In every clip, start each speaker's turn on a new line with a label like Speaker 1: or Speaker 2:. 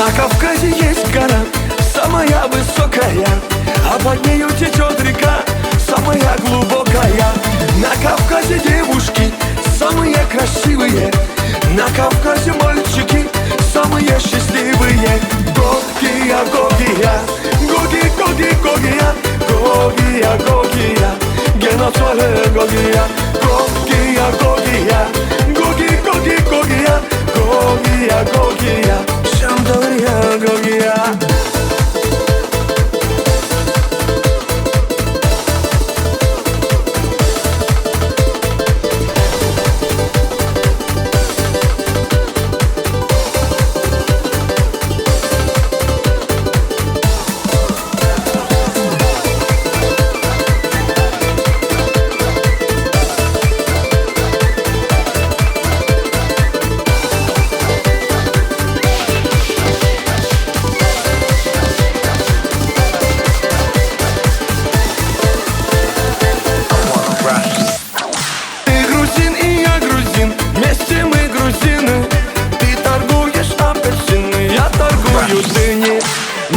Speaker 1: На Кавказе есть гора, самая высокая, а под нею течет река, самая глубокая. На Кавказе девушки самые красивые, на Кавказе мальчики самые счастливые. Гогия, Гогия, Гоги, Гоги, Гогия, Гогия, Гогия, Геноцоле Гогия, Гогия, Гогия, Гоги, Гоги, Гогия, Гогия, Гогия, Шамдория, Гогия.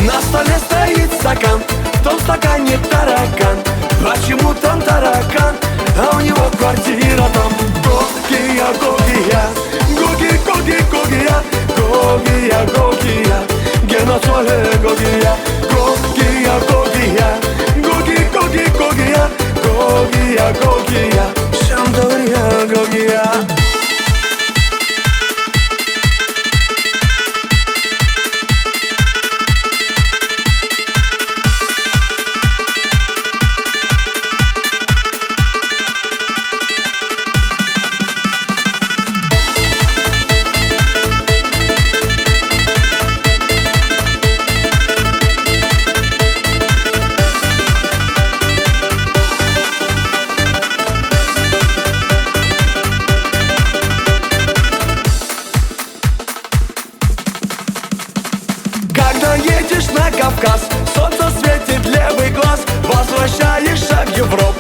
Speaker 1: На столе стоит стакан, в том стакане таракан. Почему там таракан, а у него квартира там? Гогия, Гогия, Гоги, Гоги, Гогия, Гогия, Гогия, Геноцоле Гогия, Гогия, Гогия, Гоги, Гоги, Гогия, Гогия, Гогия, Шамдория, Гогия. Когда едешь на Кавказ, солнце светит левый глаз, возвращаешься в Европу.